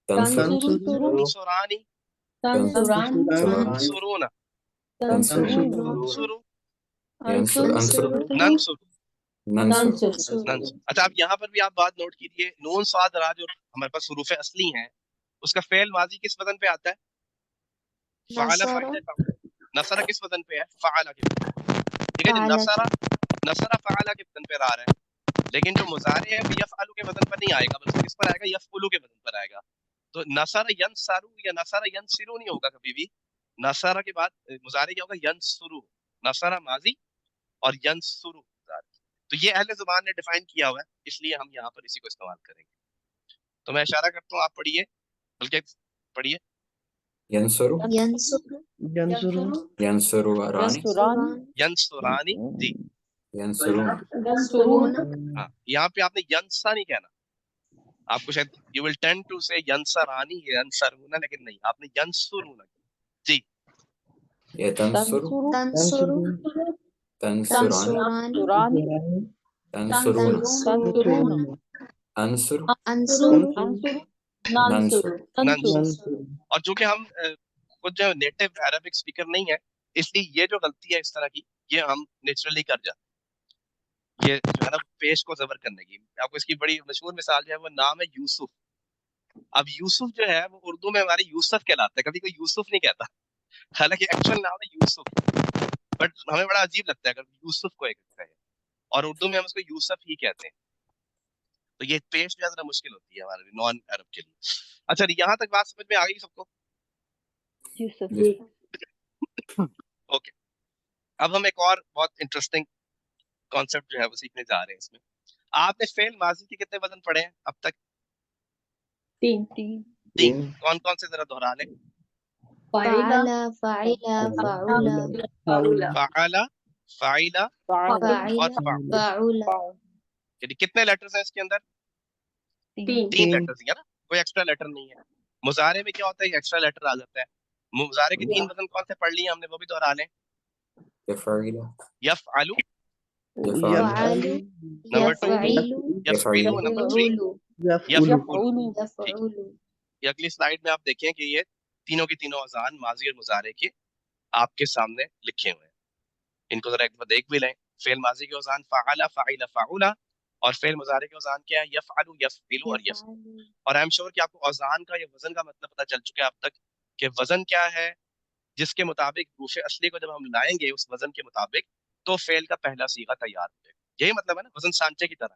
Speaker 5: تنصر
Speaker 1: تنصرانی،
Speaker 7: تنصران
Speaker 1: تنصرون،
Speaker 7: تنصرون
Speaker 1: انصرو،
Speaker 5: ينصر أنصر
Speaker 1: ننصر،
Speaker 5: ننصر
Speaker 6: ننصر
Speaker 1: ننصر۔ اچھا اب یہاں پر بھی آپ بات نوٹ کیجیے، نون صاد را جو ہمارے پاس حروف اصلی ہیں اس کا فعل ماضی کس وزن پہ آتا ہے؟ فعل،
Speaker 6: نصر
Speaker 1: فعل، نصر کس وزن پہ ہے؟ فعل کے وزن پہ۔ ٹھیک ہے جی،
Speaker 6: فعل
Speaker 1: نصر فعل کے وزن پہ آ رہا ہے، لیکن جو مضارع ہے وہ یفعل کے وزن پر نہیں آئے گا، بلکہ کس پر آئے گا؟ یفعل کے وزن پر آئے گا۔ تو نصر ینصرو یا نصر ینصرو نہیں ہوگا کبھی بھی، نصر کے بعد مضارع کیا ہوگا؟ ینصرو، نصر ماضی اور ینصرو مضارع۔ تو یہ اہل زبان نے ڈیفائن کیا ہوا ہے، اس لیے ہم یہاں پر اسی کو استعمال کریں گے۔ تو میں اشارہ کرتا ہوں، آپ پڑھیے، بلکہ پڑھیے۔
Speaker 5: ينصر
Speaker 6: ینصر
Speaker 5: ينصر راني
Speaker 2: ینصران،
Speaker 1: ینصرانی، جی
Speaker 5: ينصرون
Speaker 6: ینصرون
Speaker 1: ہاں، یہاں پہ آپ نے ینسا نہیں کہنا، آپ کو شاید یو ول ٹینڈ ٹو سے ینصرانی ینصرون، لیکن نہیں، آپ نے ینصرون۔ جی
Speaker 5: يتنصر
Speaker 2: تنصر،
Speaker 6: تنصر
Speaker 5: تنصران
Speaker 6: تنصرانی
Speaker 5: تنصرون
Speaker 2: تنصرون،
Speaker 5: أنصر
Speaker 6: انصر
Speaker 2: انصر،
Speaker 5: ننصر
Speaker 1: ننصر۔ اور چونکہ ہم خود جو نیٹو عربک اسپیکر نہیں ہے، اس لیے یہ جو غلطی ہے اس طرح کی یہ ہم نیچرلی کر جاتے ہیں، یہ جو ہے نا پیش کو زبر کرنے کی۔ آپ کو اس کی بڑی مشہور مثال جو ہے وہ نام ہے یوسف۔ اب یوسف جو ہے وہ اردو میں ہمارے یوسف کہلاتا ہے، کبھی کوئی یوسف نہیں کہتا، حالانکہ ایکچوئل نام ہے یوسف، بٹ ہمیں بڑا عجیب لگتا ہے اگر یوسف کو ایک کہے، اور اردو میں ہم اس کو یوسف ہی کہتے ہیں۔ تو یہ پیش جو ہے ذرا مشکل ہوتی ہے ہمارے نان عرب کے لیے۔ اچھا یہاں تک بات سمجھ میں آ گئی سب کو؟
Speaker 2: یوسف،
Speaker 1: اوکے، اب ہم ایک اور بہت انٹرسٹنگ کانسیپٹ جو ہے وہ سیکھنے جا رہے ہیں۔ اس میں آپ نے فعل ماضی کے کتنے وزن پڑھے ہیں اب تک؟
Speaker 7: تین
Speaker 1: تین۔ کون کون سے ذرا دہرا لیں؟
Speaker 6: فعل فعل فعل
Speaker 1: فعل، فاعل اور
Speaker 6: فاعل
Speaker 1: فعل۔
Speaker 6: فعل
Speaker 1: یعنی کتنے لیٹرز ہیں اس کے اندر؟
Speaker 7: تین
Speaker 1: تین لیٹرز ہیں نا، کوئی ایکسٹرا لیٹر نہیں ہے۔ مضارع میں کیا ہوتا ہے؟ ایکسٹرا لیٹر آ جاتا ہے۔ مضارع کے تین وزن کون سے پڑھ لیے ہم نے، وہ بھی دہرا لیں۔
Speaker 5: يفعل
Speaker 1: یفعل،
Speaker 6: يفعل
Speaker 1: نمبر ٹو،
Speaker 6: يفعل
Speaker 1: یفعلو، نمبر تھری،
Speaker 6: يفعل
Speaker 1: یفعل۔
Speaker 6: يفعل
Speaker 1: یہ اگلی سلائیڈ میں آپ دیکھیں کہ یہ تینوں کی تینوں اوزان ماضی اور مضارع کے آپ کے سامنے لکھے ہوئے ہیں، ان کو ذرا ایک دفعہ دیکھ بھی لیں۔ فعل ماضی کے اوزان فعل، فاعل، فعل، اور فعل مضارع کے اوزان کیا ہے؟ یفعل، یفعل اور یفعل۔ اور آئی ایم شیور کہ آپ کو اوزان کا یا وزن کا مطلب پتہ چل چکا ہے اب تک، کہ وزن کیا ہے، جس کے مطابق حروف اصلی کو جب ہم لائیں گے اس وزن کے مطابق تو فعل کا پہلا صیغہ تیار ہو جائے گا۔ یہی مطلب ہے نا، وزن سانچے کی طرح،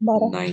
Speaker 5: 9।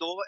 Speaker 1: 2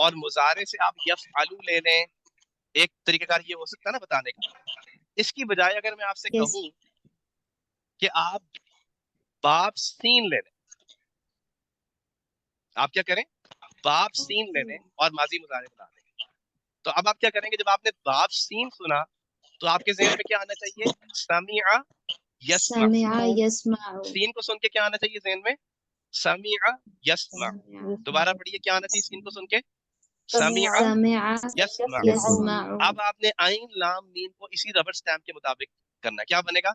Speaker 1: اور مضارع سے آپ یفعلو لے لیں، ایک طریقہ کار یہ ہو سکتا ہے نا بتانے کا. اس کی بجائے اگر میں آپ سے
Speaker 6: Yes.
Speaker 1: کہوں کہ آپ باب سین لے لیں، آپ کیا کریں؟ باب سین لے لیں اور ماضی مضارع بنا لیں. تو اب آپ کیا کریں گے؟ جب آپ نے باب سین سنا تو آپ کے ذہن میں کیا آنا چاہیے؟ سمع یسمع.
Speaker 6: سمع يسمع.
Speaker 1: سین کو سن کے کیا آنا چاہیے ذہن میں؟ سمع یسمع. دوبارہ پڑھیے، کیا آنا چاہیے سین کو سن کے؟ سمع
Speaker 6: سمع
Speaker 1: یسمع.
Speaker 6: يسمع.
Speaker 1: اب آپ نے عین لام میم کو اسی ربر سٹیمپ کے مطابق کرنا ہے. کیا بنے گا؟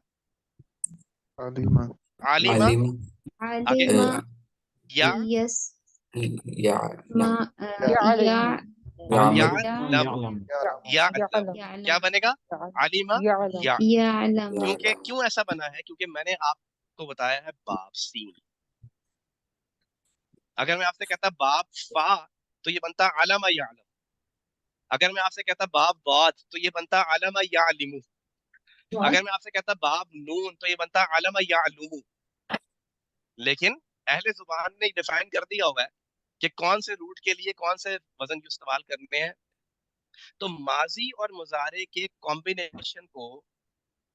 Speaker 3: علیمہ
Speaker 1: عالمہ.
Speaker 5: علم
Speaker 1: آگے
Speaker 6: علم
Speaker 1: یا
Speaker 5: یا
Speaker 6: يعلم.
Speaker 5: یعمل
Speaker 1: یعلم.
Speaker 4: يعلم
Speaker 1: یعلم کیا بنے گا؟ علیمہ
Speaker 4: يعلم
Speaker 1: یا.
Speaker 6: يعلم.
Speaker 1: کیوں ایسا بنا ہے؟ کیونکہ میں نے آپ کو بتایا ہے باب سین. اگر میں آپ سے کہتا باب فا تو یہ بنتا علم یعلم. اگر میں آپ سے کہتا باب باد تو یہ بنتا علم یعلم. اگر میں آپ سے کہتا باب نون تو یہ بنتا علم یعلم. لیکن اہل زبان نے ڈیفائن کر دیا ہوا ہے کہ کون سے روٹ کے لیے کون سے وزن جو استعمال کرنے ہیں. تو ماضی اور مضارع کے کمبینیشن کو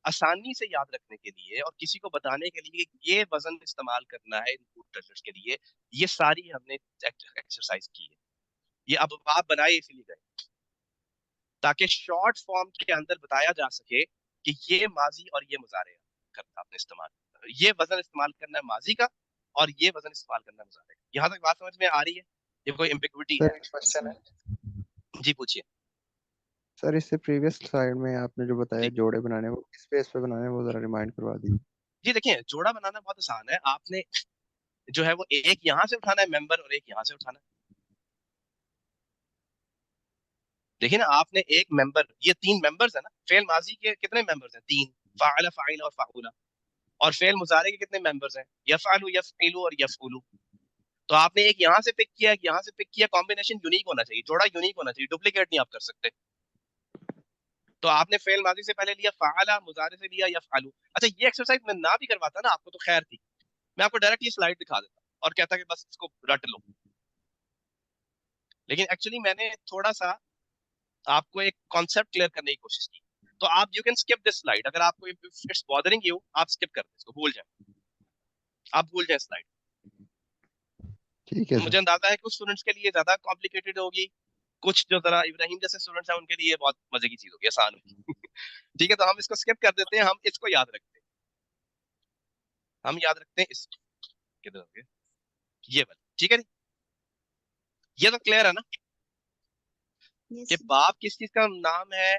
Speaker 1: آسانی سے یاد رکھنے کے لیے اور کسی کو بتانے کے لیے یہ وزن استعمال کرنا ہے ان روٹ ٹچرز کے لیے، یہ ساری ہم نے ایکسرسائز کی ہے. یہ اب آپ بنائے اسی لیے گئے تاکہ شارٹ فارم کے اندر بتایا جا سکے کہ یہ ماضی اور یہ مضارع کرنا آپ نے استعمال، یہ وزن استعمال کرنا ہے ماضی کا اور یہ وزن استعمال کرنا ہے مضارع کا. یہاں تک بات سمجھ میں آ رہی ہے؟ یہ کوئی امبیگوٹی
Speaker 3: سر
Speaker 1: ہے؟
Speaker 3: ایک کوشچن ہے
Speaker 1: جی پوچھیے.
Speaker 3: سر. اس سے پریویس سلائیڈ میں آپ نے جو بتایا
Speaker 1: جی
Speaker 3: جوڑے بنانے، وہ کس بیس پہ بنانے ہیں وہ ذرا ریمائنڈ کروا دیجیے.
Speaker 1: جی دیکھیں، جوڑا بنانا بہت آسان ہے. آپ نے جو ہے وہ ایک یہاں سے اٹھانا ہے ممبر اور ایک یہاں سے اٹھانا ہے. دیکھیں نا، آپ نے ایک ممبر، یہ تین ممبرز ہیں نا. فعل ماضی کے کتنے ممبرز ہیں؟ تین، فاعل فاعل اور فاعولہ. اور فعل مضارع کے کتنے ممبرز ہیں؟ یفعل یفعل اور یفعل. تو آپ نے ایک یہاں سے پک کیا، ایک یہاں سے پک کیا. کمبینیشن یونیک ہونا چاہیے، جوڑا یونیک ہونا چاہیے، ڈپلیکیٹ نہیں آپ کر سکتے. تو آپ نے فعل ماضی سے پہلے لیا فعل، مضارع سے لیا یفعل. اچھا یہ ایکسرسائز میں نہ بھی کرواتا نا آپ کو تو خیر تھی، میں آپ کو ڈائریکٹ یہ سلائڈ دکھا دیتا اور کہتا کہ بس اس کو رٹ لو. لیکن ایکچولی میں نے تھوڑا سا آپ کو ایک کانسیپٹ کلیئر کرنے کی کوشش کی. تو آپ you can skip this slide. اگر آپ کو اٹس بادرنگ یو، آپ اسکپ کر دیں اس کو، بھول جائیں، آپ بھول جائیں سلائڈ.
Speaker 3: ٹھیک ہے
Speaker 1: مجھے
Speaker 3: سر.
Speaker 1: اندازہ ہے کچھ اسٹوڈنٹس کے لیے زیادہ کمپلیکیٹڈ ہوگی، کچھ جو ذرا ابراہیم جیسے اسٹوڈنٹس ہیں ان کے لیے بہت مزے کی چیز ہوگی، آسان ہوگی. ٹھیک ہے، تو ہم اس کو اسکپ کر دیتے ہیں. ہم اس کو یاد رکھتے ہیں، ہم یاد رکھتے ہیں اس کدھر ہو گیا یہ والا. ٹھیک ہے جی، یہ تو کلیئر ہے نا
Speaker 6: Yes.
Speaker 1: کہ باب کس چیز کا نام ہے؟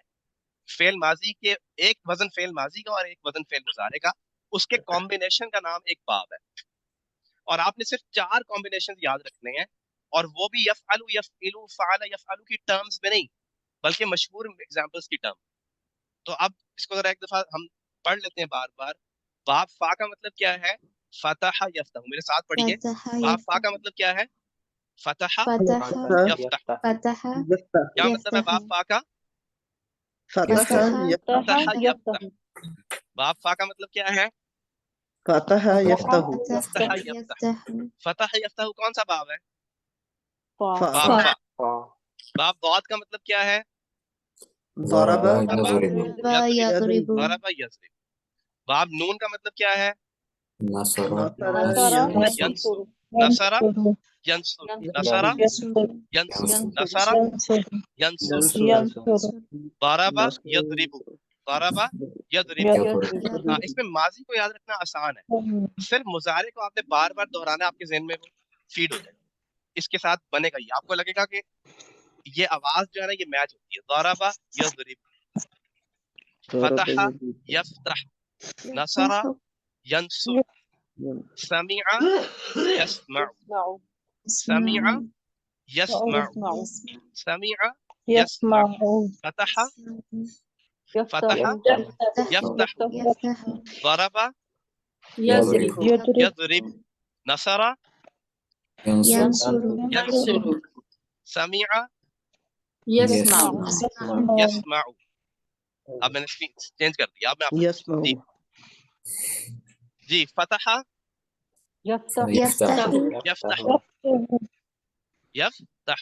Speaker 1: فعل ماضی کے ایک وزن فعل ماضی کا اور ایک وزن فعل مضارع کا، اس کے کمبینیشن کا نام ایک باب ہے. اور آپ نے صرف 4 کمبینیشن یاد رکھنے ہیں، اور وہ بھی یفعل یفعل فعل یفعل کی ٹرمز میں نہیں بلکہ مشہور ایگزامپلس کی ٹرم. تو اب اس کو ذرا ایک دفعہ ہم پڑھ لیتے ہیں بار بار. باب فا کا مطلب کیا ہے؟ فتح یفتح. میرے ساتھ پڑھیے.
Speaker 6: فتح
Speaker 1: باب فا
Speaker 6: يفتح.
Speaker 1: کا مطلب کیا ہے؟ فتح
Speaker 6: فتح
Speaker 1: یفتح.
Speaker 6: فتح
Speaker 1: کیا مطلب ہے باب
Speaker 6: يفتح.
Speaker 1: فا کا؟
Speaker 6: فتح
Speaker 1: فتح یفتح. باب فا کا مطلب کیا ہے؟
Speaker 9: فتح يفتح
Speaker 1: فتح یفتح.
Speaker 6: يفتح.
Speaker 1: فتح یفتح کون سا باب ہے؟
Speaker 2: فا
Speaker 1: باب
Speaker 9: فا
Speaker 1: فا. باب ضاد کا مطلب کیا ہے؟
Speaker 9: ضرب
Speaker 5: يضرب
Speaker 6: ضرب يضرب.
Speaker 1: ضرب یضرب. باب نون کا مطلب کیا ہے؟
Speaker 5: نصر
Speaker 2: نصر
Speaker 1: ینصر.
Speaker 2: ينصر
Speaker 1: نصر ینصر. نصر
Speaker 6: ينصر.
Speaker 1: ینصر.
Speaker 5: ينصر
Speaker 1: نصر ینصر.
Speaker 2: ينصر
Speaker 1: ضرب یضرب. ضرب یضرب.
Speaker 5: يضرب
Speaker 1: ہاں، اس میں ماضی کو یاد رکھنا آسان ہے، صرف مضارع کو آپ نے بار بار دہرانا، آپ کے ذہن میں وہ فیڈ ہو جائے گا. اس کے ساتھ بنے گا یہ، آپ کو لگے گا کہ یہ آواز جو ہے نا یہ میچ ہوتی ہے. ضرب یضرب، فتح یفتح، نصر ینصر، سمع یسمع، سمع یسمع، سمع یسمع، فتح فتح یفتح،
Speaker 6: يفتح.
Speaker 1: ضرب
Speaker 5: يضرب
Speaker 1: یضرب، نصر
Speaker 6: ينصر.
Speaker 1: ینصر، سمع
Speaker 7: يسمع.
Speaker 1: یسمع. اب میں نے چینج کر دیا. اب میں آپ کو
Speaker 9: يسمع
Speaker 1: جی جی فتح
Speaker 2: يفتح
Speaker 6: يفتح.
Speaker 1: یفتح، یفتح،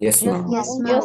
Speaker 5: يسمع
Speaker 6: يسمع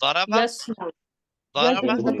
Speaker 1: ضرب
Speaker 7: يسمع
Speaker 1: ضرب
Speaker 6: يضرب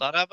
Speaker 1: ضرب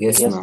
Speaker 5: يسمع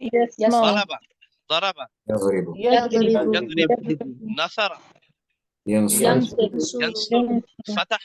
Speaker 7: يسمع
Speaker 1: ضرب ضرب
Speaker 5: يضرب
Speaker 6: يضرب
Speaker 1: يضرب نصر
Speaker 5: ينصر
Speaker 7: ينصر
Speaker 1: ينصر فتح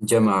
Speaker 5: جمع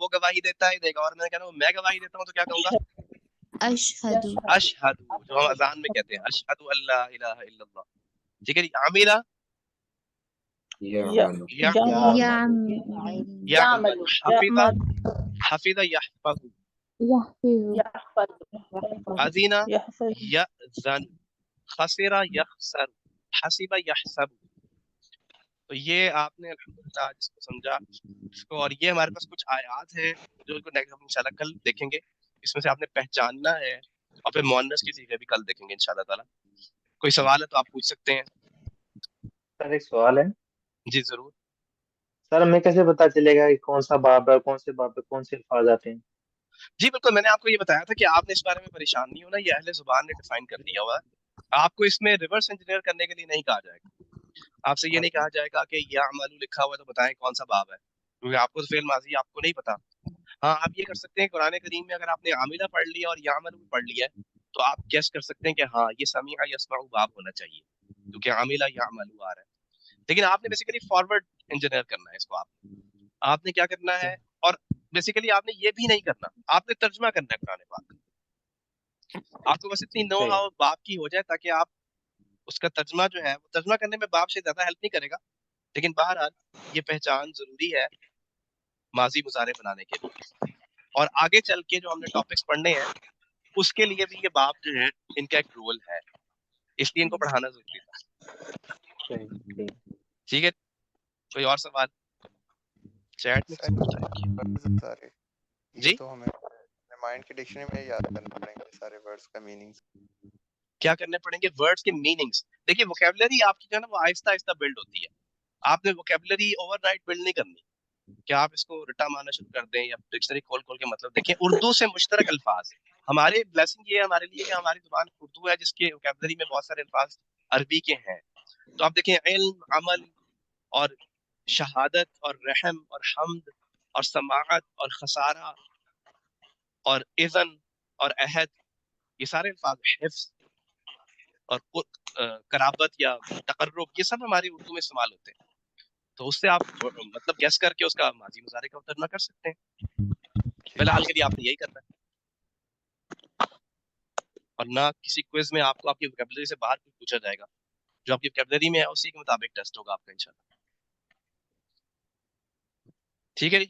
Speaker 1: وہ گواہی دیتا ہے دے گا، اور میں نے کہنا ہو میں گواہی دیتا ہوں تو کیا کہوں گا؟
Speaker 6: اشہدو
Speaker 1: اشہدو، جو ہم اذان میں کہتے ہیں اشہدو اللہ الہ الا اللہ. ٹھیک ہے جی. عاملہ
Speaker 5: يعمل
Speaker 6: یعمل
Speaker 1: یعمل، حفظ حفظ یحفظ،
Speaker 10: يحفظ
Speaker 1: اذن یأذن، خسر یخسر، حسب یحسب. تو یہ آپ نے الحمدللہ جس کو سمجھا اس کو. اور یہ ہمارے پاس کچھ آیات ہیں جو ہم انشاءاللہ کل دیکھیں گے. اس میں سے آپ نے پہچاننا ہے، اور پھر مؤنث کی صیغے بھی کل دیکھیں گے انشاءاللہ تعالی. کوئی سوال ہے تو آپ پوچھ سکتے ہیں.
Speaker 8: سر ایک سوال ہے.
Speaker 1: جی ضرور.
Speaker 8: سر ہمیں کیسے پتا چلے گا کہ کون سا باب ہے، کون سے باب پہ کون سے الفاظ آتے ہیں؟
Speaker 1: جی بالکل، میں نے آپ کو یہ بتایا تھا کہ آپ نے اس بارے میں پریشان نہیں ہونا، یہ اہل زبان نے ڈیفائن کر دیا ہوا ہے. آپ کو اس میں ریورس انجینئر کرنے کے لیے نہیں کہا جائے گا. آپ سے یہ نہیں کہا جائے گا کہ یعمل لکھا ہوا ہے تو بتائیں کون سا باب ہے، کیونکہ آپ کو تو فعل ماضی آپ کو نہیں پتا. ہاں آپ یہ کر سکتے ہیں قرآن کریم میں اگر آپ نے عاملہ پڑھ لیا اور یعمل بھی پڑھ لیا ہے تو آپ گیس کر سکتے ہیں کہ ہاں یہ سمیع یسمع باب ہونا چاہیے، کیونکہ عاملہ یعمل آ رہا ہے. لیکن آپ نے بیسیکلی فارورڈ انجینئر کرنا ہے اس کو. آپ نے کیا کرنا ہے، اور بیسیکلی آپ نے یہ بھی نہیں کرنا، آپ نے ترجمہ کرنا ہے قرآن پاک. آپ کو بس اتنی نو ہاؤ باب کی ہو جائے تاکہ آپ اس کا ترجمہ جو ہے وہ ترجمہ کرنے میں باب سے زیادہ ہیلپ نہیں کرے گا، لیکن بہرحال یہ پہچان ضروری ہے ماضی مضارع بنانے کے لیے. اور آگے چل کے جو ہم نے ٹاپکس پڑھنے ہیں اس کے لیے بھی یہ باب جو ہے ان کا ایک رول ہے، اس لیے ان کو پڑھانا ضروری تھا. ٹھیک ہے. کوئی اور سوال چیٹ میں کسی کو بتائیں؟ جی
Speaker 3: تو ہمیں مائنڈ کی ڈکشنری میں یاد کرنا پڑیں گے سارے ورڈز کا میننگز.
Speaker 1: کیا کرنے پڑیں گے؟ ورڈز کے میننگز. دیکھیے ووکیبلری آپ کی جو ہے نا وہ آہستہ آہستہ بلڈ ہوتی ہے. آپ نے ووکیبلری اوور نائٹ بلڈ نہیں کرنی کہ آپ اس کو رٹا مارنا شروع کر دیں یا ڈکشنری کھول کھول کے مطلب دیکھیں. اردو سے مشترک الفاظ ہمارے بلیسنگ یہ ہے ہمارے لیے کہ ہماری زبان اردو ہے جس کے ووکیبلری میں بہت سارے الفاظ عربی کے ہیں. تو آپ دیکھیں علم، عمل اور شہادت اور رحم اور حمد اور سماعت اور خسارہ اور اذن اور عہد، یہ سارے الفاظ، حفظ اور قرابت یا تقرب، یہ سب ہماری اردو میں استعمال ہوتے ہیں. تو اس سے آپ مطلب گیس کر کے اس کا ماضی مضارع کا ترجمہ کر سکتے ہیں. فی الحال کے لیے آپ نے یہی کرنا ہے، اور نہ کسی کوئز میں آپ کو آپ کی ووکیبلری سے باہر کچھ پوچھا جائے گا. جو آپ کی ووکیبلری میں ہے اسی کے مطابق ٹیسٹ ہوگا آپ کا انشاءاللہ. ٹھیک ہے جی.